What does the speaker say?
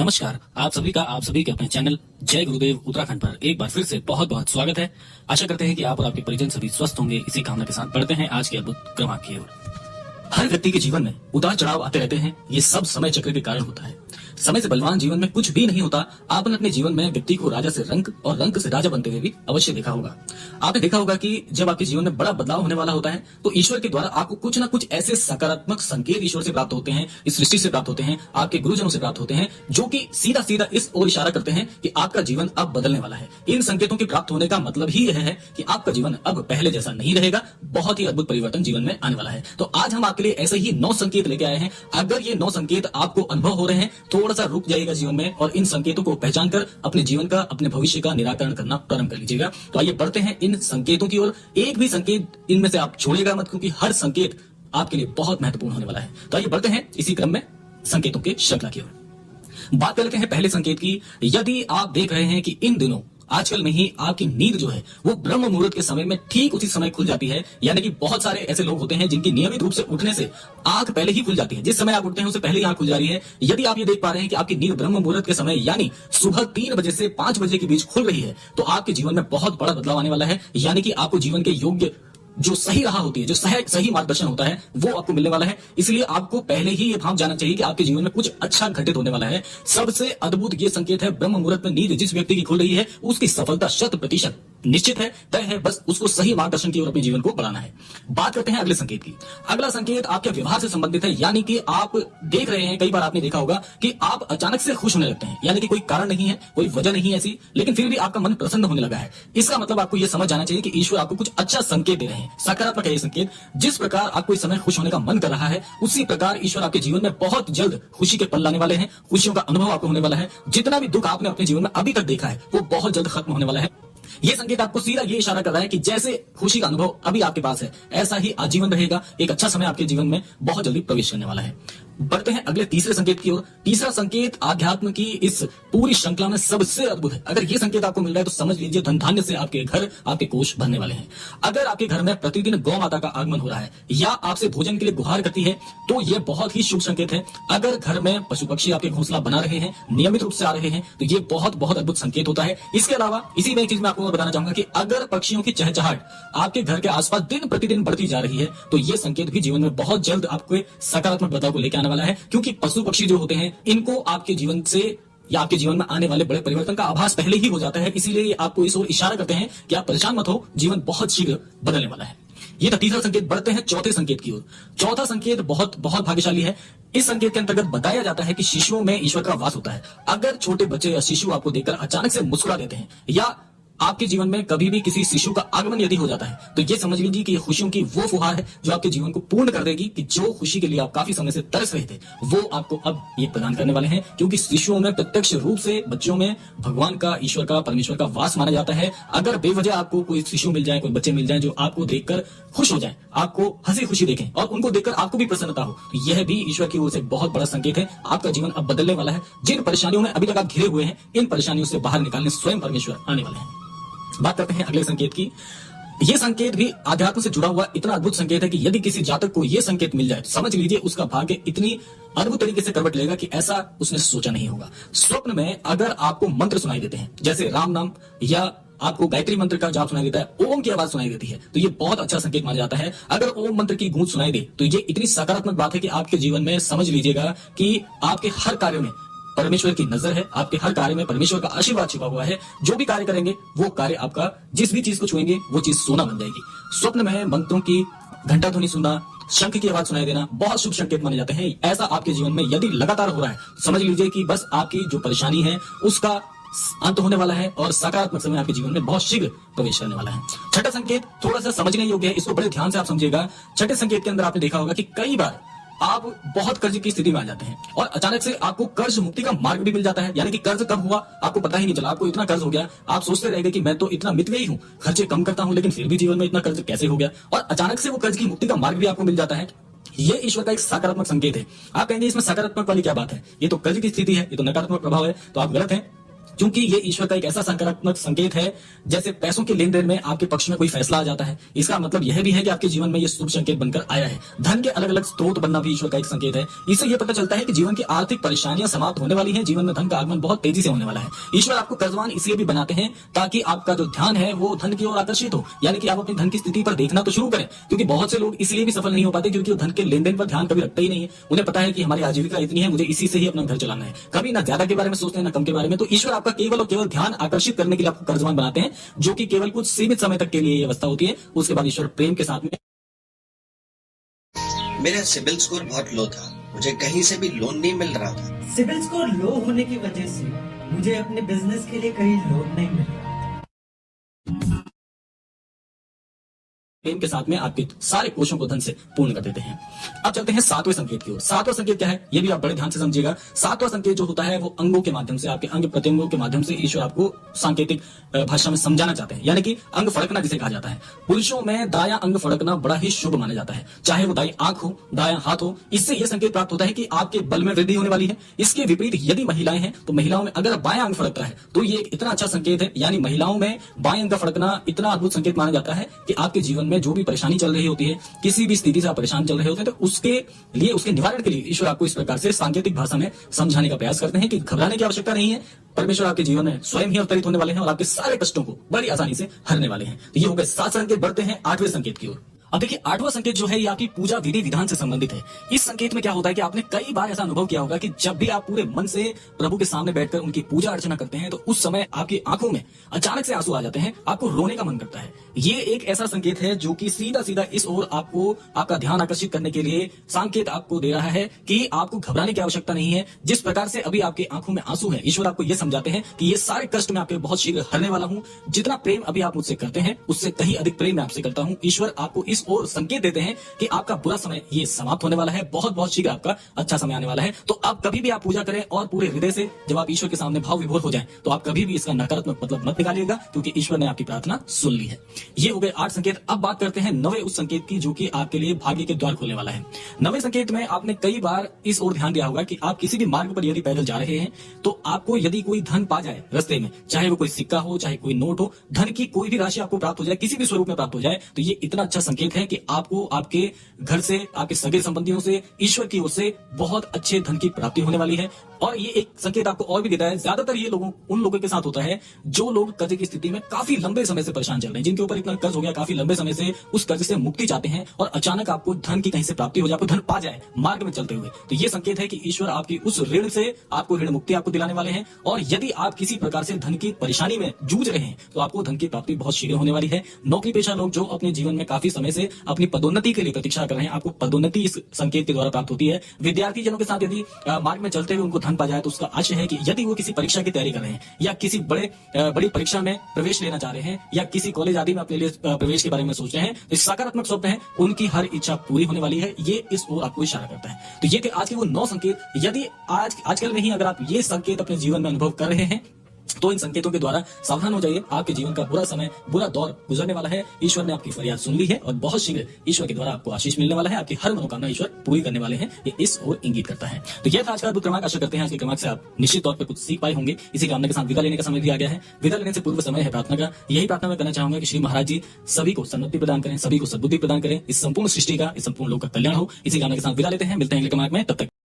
नमस्कार, आप सभी के अपने चैनल जय गुरुदेव उत्तराखंड पर एक बार फिर से बहुत बहुत स्वागत है। आशा करते हैं कि आप और आपके परिजन सभी स्वस्थ होंगे। इसी कामना के साथ बढ़ते हैं आज के अद्भुत क्रमांक की ओर। हर व्यक्ति के जीवन में उतार चढ़ाव आते रहते हैं। ये सब समय चक्र के कारण होता है। समय से बलवान जीवन में कुछ भी नहीं होता। आपने अपने जीवन में व्यक्ति को राजा से रंक और रंक से राजा बनते हुए भी अवश्य देखा होगा। आपने देखा होगा कि जब आपके जीवन में बड़ा बदलाव होने वाला होता है तो ईश्वर के द्वारा आपको कुछ ना कुछ ऐसे सकारात्मक संकेत ईश्वर से प्राप्त होते हैं, इस सृष्टि से प्राप्त होते हैं, आपके गुरुजनों से प्राप्त होते हैं, जो कि सीधा सीधा इस ओर इशारा करते हैं कि आपका जीवन अब बदलने वाला है। इन संकेतों के प्राप्त होने का मतलब ही यह है कि आपका जीवन अब पहले जैसा नहीं रहेगा। बहुत ही अद्भुत परिवर्तन जीवन में आने वाला है। तो आज हम आपके लिए ऐसे ही 9 संकेत लेके आए हैं। अगर ये 9 संकेत आपको अनुभव हो रहे हैं, थोड़ा सा रुक जाइएगा जीवन में और इन संकेतों को पहचान कर अपने जीवन का, अपने भविष्य का निराकरण करना प्रारंभ कर लीजिएगा। तो आइए बढ़ते हैं इन संकेतों की ओर। एक भी संकेत इनमें से आप छोड़िएगा मत, क्योंकि हर संकेत आपके लिए बहुत महत्वपूर्ण होने वाला है। तो आइए बढ़ते हैं इसी क्रम में संकेतों के श्रृंखला की ओर। बात कर लेते हैं पहले संकेत की। यदि आप देख रहे हैं कि इन दिनों आजकल में ही आपकी नींद जो है वो ब्रह्म मुहूर्त के समय में ठीक उसी समय खुल जाती है, यानी कि बहुत सारे ऐसे लोग होते हैं जिनकी नियमित रूप से उठने से आंख पहले ही खुल जाती है। जिस समय आप उठते हैं उससे पहले ही आंख खुल जा रही है। यदि आप ये देख पा रहे हैं कि आपकी नींद ब्रह्म मुहूर्त के समय यानी सुबह 3 बजे से 5 बजे के बीच खुल रही है, तो आपके जीवन में बहुत बड़ा बदलाव आने वाला है। यानी कि आपको जीवन के योग्य जो सही राह होती है, जो सही मार्गदर्शन होता है, वो आपको मिलने वाला है। इसलिए आपको पहले ही ये भाव जाना चाहिए कि आपके जीवन में कुछ अच्छा घटित होने वाला है। सबसे अद्भुत ये संकेत है, ब्रह्म मुहूर्त में नींद जिस व्यक्ति की खुल रही है उसकी सफलता 100% निश्चित है, तय है। बस उसको सही मार्गदर्शन की ओर अपने जीवन को बढ़ाना है। बात करते हैं अगले संकेत की। अगला संकेत आपके व्यवहार से संबंधित है। यानी कि आप देख रहे हैं, कई बार आपने देखा होगा कि आप अचानक से खुश होने लगते हैं, यानी कि कोई कारण नहीं है, कोई वजह नहीं है ऐसी, लेकिन फिर भी आपका मन प्रसन्न होने लगा है। इसका मतलब आपको यह समझ जाना चाहिए कि ईश्वर आपको कुछ अच्छा संकेत दे रहे हैं, सकारात्मक है ये संकेत। जिस प्रकार आपको इस समय खुश होने का मन कर रहा है, उसी प्रकार ईश्वर आपके जीवन में बहुत जल्द खुशी के पल लाने वाले हैं। खुशियों का अनुभव आपको होने वाला है। जितना भी दुख आपने अपने जीवन में अभी तक देखा है वो बहुत जल्द खत्म होने वाला है। ये संकेत आपको सीधा ये इशारा कर रहा है कि जैसे खुशी का अनुभव अभी आपके पास है, ऐसा ही आजीवन रहेगा। एक अच्छा समय आपके जीवन में बहुत जल्दी प्रवेश करने वाला है। बढ़ते हैं अगले तीसरे संकेत की ओर। तीसरा संकेत आध्यात्म की इस पूरी श्रृंखला में सबसे अद्भुत है। अगर ये संकेत आपको मिल रहा है तो समझ लीजिए धन धान्य से आपके घर, आपके कोष भरने वाले हैं। अगर आपके घर में प्रतिदिन गौ माता का आगमन हो रहा है या आपसे भोजन के लिए गुहार करती है, तो यह बहुत ही शुभ संकेत है। अगर घर में पशु पक्षी आपके घोंसला बना रहे हैं, नियमित रूप से आ रहे हैं, तो ये बहुत बहुत अद्भुत संकेत होता है। इसके अलावा इसी में एक चीज मैं आपको बताना चाहूंगा कि अगर पक्षियों की चहचहाट आपके घर के आसपास दिन प्रतिदिन बढ़ती जा रही है, तो ये संकेत भी जीवन में बहुत जल्द आपको सकारात्मक बदलाव को लेकर आने वाला है। क्योंकि पशु पक्षी जो होते हैं, इनको आपके जीवन से या आपके जीवन में आने वाले बड़े परिवर्तन का आभास पहले ही हो जाता है। इसीलिए आपको इस ओर इशारा करते हैं कि आप परेशान मत हो, जीवन बहुत शीघ्र बदलने वाला है। ये था तीसरा संकेत। बढ़ते हैं चौथे संकेत की ओर। चौथा संकेत बहुत बहुत भाग्यशाली है। इस संकेत के अंतर्गत बताया जाता है कि शिशुओं में ईश्वर का वास होता है। अगर छोटे बच्चे या शिशु आपको देखकर अचानक से मुस्कुरा देते हैं या आपके जीवन में कभी भी किसी शिशु का आगमन यदि हो जाता है, तो ये समझ लीजिए कि ये खुशियों की वो फुहार है जो आपके जीवन को पूर्ण कर देगी। कि जो खुशी के लिए आप काफी समय से तरस रहे थे, वो आपको अब ये प्रदान करने वाले हैं। क्योंकि शिशुओं में प्रत्यक्ष रूप से, बच्चों में भगवान का, ईश्वर का, परमेश्वर का वास माना जाता है। अगर बेवजह आपको कोई शिशु मिल जाए, कोई बच्चे मिल जाए जो आपको देखकर खुश हो जाए, आपको हंसी खुशी देखें और उनको देखकर आपको भी प्रसन्नता हो, तो यह भी ईश्वर की ओर से बहुत बड़ा संकेत है। आपका जीवन अब बदलने वाला है। जिन परेशानियों में अभी तक आप घिरे हुए हैं, इन परेशानियों से बाहर निकालने स्वयं परमेश्वर आने वाले हैं। बात करते हैं अगले संकेत की। यह संकेत भी आध्यात्म से जुड़ा हुआ इतना अद्भुत संकेत है कि यदि किसी जातक को यह संकेत मिल जाए तो समझ लीजिए उसका भाग्य इतनी अद्भुत तरीके से करवट लेगा कि ऐसा उसने सोचा नहीं होगा। स्वप्न में अगर आपको मंत्र सुनाई देते हैं, जैसे राम नाम या आपको गायत्री मंत्र का जाप सुनाई देता है, ओम की आवाज सुनाई देती है, तो ये बहुत अच्छा संकेत माना जाता है। अगर ओम मंत्र की गूंज सुनाई दे तो ये इतनी सकारात्मक बात है कि आपके जीवन में समझ लीजिएगा कि आपके हर कार्य में परमेश्वर की नजर है, आपके हर कार्य में परमेश्वर का आशीर्वाद छिपा हुआ है। जो भी कार्य करेंगे वो कार्य आपका, जिस भी चीज को छुएंगे वो चीज सोना बन जाएगी। स्वप्न में मंत्रों की घंटा ध्वनि सुनना, शंख की आवाज सुनाई देना बहुत शुभ संकेत माने जाते हैं। ऐसा आपके जीवन में यदि लगातार हो रहा है, समझ लीजिए कि बस आपकी जो परेशानी है उसका अंत होने वाला है और सकारात्मक समय आपके जीवन में बहुत शीघ्र प्रवेश करने वाला है। छठा संकेत थोड़ा सा समझने योग्य है, इसको बड़े ध्यान से आप समझिएगा। छठे संकेत के अंदर आपने देखा होगा कि कई बार आप बहुत कर्ज की स्थिति में आ जाते हैं और अचानक से आपको कर्ज मुक्ति का मार्ग भी मिल जाता है। यानी कि कर्ज कब हुआ आपको पता ही नहीं चला, आपको इतना कर्ज हो गया, आप सोचते रह गए कि मैं तो इतना मित गई हूँ, खर्चे कम करता हूँ, लेकिन फिर भी जीवन में इतना कर्ज कैसे हो गया, और अचानक से वो कर्ज की मुक्ति का मार्ग भी आपको मिल जाता है। ये ईश्वर का एक सकारात्मक संकेत है। आप कहेंगे इसमें सकारात्मक वाली क्या बात है, ये तो कर्ज की स्थिति है, ये तो नकारात्मक प्रभाव है। तो आप गलत हैं। क्योंकि ये ईश्वर का एक ऐसा सकारात्मक संकेत है, जैसे पैसों के लेन देन में आपके पक्ष में कोई फैसला आ जाता है। इसका मतलब यह भी है कि आपके जीवन में ये शुभ संकेत बनकर आया है। धन के अलग अलग स्रोत बनना भी ईश्वर का एक संकेत है। इससे यह पता चलता है कि जीवन की आर्थिक परेशानियां समाप्त होने वाली हैं, जीवन में धन का आगमन बहुत तेजी से होने वाला है। ईश्वर आपको कर्जवान इसलिए भी बनाते हैं ताकि आपका जो ध्यान है वो धन की ओर आकर्षित हो, यानी कि आप अपनी धन की स्थिति पर देखना तो शुरू करें। क्योंकि बहुत से लोग इसलिए भी सफल नहीं हो पाते क्योंकि वो धन के लेन देन पर ध्यान कभी रखते ही नहीं है। उन्हें पता है कि हमारी आजीविका इतनी है, मुझे इसी से ही अपना घर चलाना है। कभी ना ज्यादा के बारे में सोचते हैं ना कम के बारे में। तो ईश्वर आपका केवल और केवल ध्यान आकर्षित करने के लिए आपको कर्जवान बनाते हैं, जो कि केवल कुछ सीमित समय तक के लिए ये अवस्था होती है। उसके बाद ईश्वर प्रेम के साथ में मेरा सिबिल स्कोर बहुत लो था, मुझे कहीं से भी लोन नहीं मिल रहा था। सिबिल स्कोर लो होने की वजह से मुझे अपने बिजनेस के लिए कहीं लोन नहीं मिल रहा। प्रेम के साथ में आपके सारे कोशों को धन से पूर्ण कर देते हैं। अब चलते हैं सातवें संकेत की ओर। सातवां संकेत क्या है, ये भी आप बड़े ध्यान से समझिएगा। सातवां संकेत जो होता है वो अंगों के माध्यम से, आपके अंग प्रत्यंगों के माध्यम से ईश्वर आपको सांकेतिक भाषा में समझाना चाहते हैं, यानी कि अंग फड़कना जिसे कहा जाता है। पुरुषों में दायां अंग फड़कना बड़ा ही शुभ माना जाता है, चाहे वो दाई आंख हो, दायां हाथ हो। इससे यह संकेत प्राप्त होता है कि आपके बल में वृद्धि होने वाली है। इसके विपरीत यदि महिलाएं हैं तो महिलाओं में अगर बायां अंग फड़कता है तो ये एक इतना अच्छा संकेत है, यानी महिलाओं में बाएं अंग का फड़कना इतना अद्भुत संकेत माना जाता है कि आपके जीवन में जो भी परेशानी चल रही होती है, किसी भी स्थिति से आप परेशान चल रहे होते हैं, तो उसके लिए, उसके निवारण के लिए ईश्वर आपको इस प्रकार से सांकेतिक भाषा में समझाने का प्रयास करते हैं कि घबराने की आवश्यकता नहीं है। परमेश्वर आपके जीवन में स्वयं ही अवतरित होने वाले हैं और आपके सारे कष्टों को बड़ी आसानी से हरने वाले हैं। तो ये हो गए 7 संकेत। बढ़ते हैं 8वें संकेत की ओर। अब देखिए 8वां संकेत जो है ये आपकी पूजा विधि विधान से संबंधित है। इस संकेत में क्या होता है कि आपने कई बार ऐसा अनुभव किया होगा कि जब भी आप पूरे मन से प्रभु के सामने बैठकर उनकी पूजा अर्चना करते हैं तो उस समय आपकी आंखों में अचानक से आंसू आ जाते हैं, आपको रोने का मन करता है। ये एक ऐसा संकेत है जो कि सीधा सीधा इस ओर आपको आपका ध्यान आकर्षित करने के लिए संकेत आपको दे रहा है कि आपको घबराने की आवश्यकता नहीं है। जिस प्रकार से अभी आपकी आंखों में आंसू है, ईश्वर आपको यह समझाते हैं कि ये सारे कष्ट मैं आपके बहुत शीघ्र हरने वाला हूं। जितना प्रेम अभी आप मुझसे करते हैं उससे कहीं अधिक प्रेम मैं आपसे करता हूं। ईश्वर आपको इस ओर संकेत देते हैं कि आपका बुरा समय ये समाप्त होने वाला है, बहुत बहुत शीघ्र आपका अच्छा समय आने वाला है। तो आप कभी भी आप पूजा करें और पूरे हृदय से जब आप ईश्वर के सामने भाव विभोर हो जाएं तो आप कभी भी इसका नकारात्मक मतलब मत निकालिएगा, क्योंकि ईश्वर ने आपकी प्रार्थना सुन ली है। ये हो गए 8 संकेत। अब बात करते हैं 9वें उस संकेत की जो कि आपके लिए भाग्य के द्वार खोलने वाला है। 9वें संकेत में आपने कई बार इस ओर ध्यान दिया होगा कि आप किसी भी मार्ग पर यदि पैदल जा रहे हैं तो आपको यदि कोई धन पा जाए रास्ते में, चाहे वो कोई सिक्का हो, चाहे कोई नोट हो, धन की कोई भी राशि आपको प्राप्त हो जाए, किसी भी स्वरूप में प्राप्त हो जाए, तो ये इतना अच्छा संकेत है कि आपको आपके घर से, आपके सगे संबंधियों से, ईश्वर की ओर से बहुत अच्छे धन की प्राप्ति होने वाली है। और ये एक संकेत आपको और भी देता है, ज्यादातर ये उन लोगों के साथ होता है जो लोग कर्ज की स्थिति में काफी लंबे समय से परेशान चल रहे हैं, जिनके ऊपर इतना कर्ज हो गया, काफी लंबे समय से उस कर्ज से मुक्ति चाहते हैं और अचानक आपको धन की कहीं से प्राप्ति हो जाए, आपको धन पा जाए मार्ग में चलते हुए। तो ये संकेत है कि ईश्वर आपकी उस ऋण से आपको ऋण मुक्ति आपको दिलाने वाले हैं। और यदि आप किसी प्रकार से धन की परेशानी में जूझ रहे हैं तो आपको धन की प्राप्ति बहुत शीघ्र होने वाली है। नौकरी पेशा लोग जो अपने जीवन में काफी समय से अपनी पदोन्नति के लिए प्रतीक्षा कर रहे हैं, आपको पदोन्नति इस संकेत के द्वारा प्राप्त होती है। विद्यार्थी जनों के साथ यदि मार्ग में चलते हुए उनको धन पा जाए तो उसका आशय है कि यदि वो किसी परीक्षा की तैयारी कर रहे हैं या किसी बड़ी परीक्षा में प्रवेश लेना चाह रहे हैं या किसी कॉलेज आदि में अपने लिए प्रवेश के बारे में सोच रहे हैं, तो सकारात्मक स्वप्न है, उनकी हर इच्छा पूरी होने वाली है। ये इस ओर आपको इशारा करता है। तो ये थे आज के वो 9 संकेत। यदि आजकल में ही अगर आप ये संकेत अपने जीवन में अनुभव कर रहे हैं तो इन संकेतों के द्वारा सावधान हो जाइए। आपके जीवन का बुरा समय, बुरा दौर गुजरने वाला है। ईश्वर ने आपकी फरियाद सुन ली है और बहुत शीघ्र ईश्वर के द्वारा आपको आशीष मिलने वाला है। आपकी हर मनोकामना ईश्वर पूरी करने वाले हैं, ये इस ओर इंगित करता है। तो यह था आज का अद्भुत क्रमांक। आशा करते हैं आज के क्रमांक से आप निश्चित तौर पर कुछ सीख पाए होंगे। इसी कामना के साथ विदा लेने का समय भी आ गया है। विदा लेने से पूर्व समय है प्रार्थना का। यही प्रार्थना मैं करना चाहूंगा कि श्री महाराज जी सभी को सन्मति प्रदान करें, सभी को सद्बुद्धि प्रदान करें, इस संपूर्ण सृष्टि का, इस संपूर्ण लोक का कल्याण हो। इसी कामना के साथ विदा लेते हैं। मिलते हैं अगले क्रमांक में, तब तक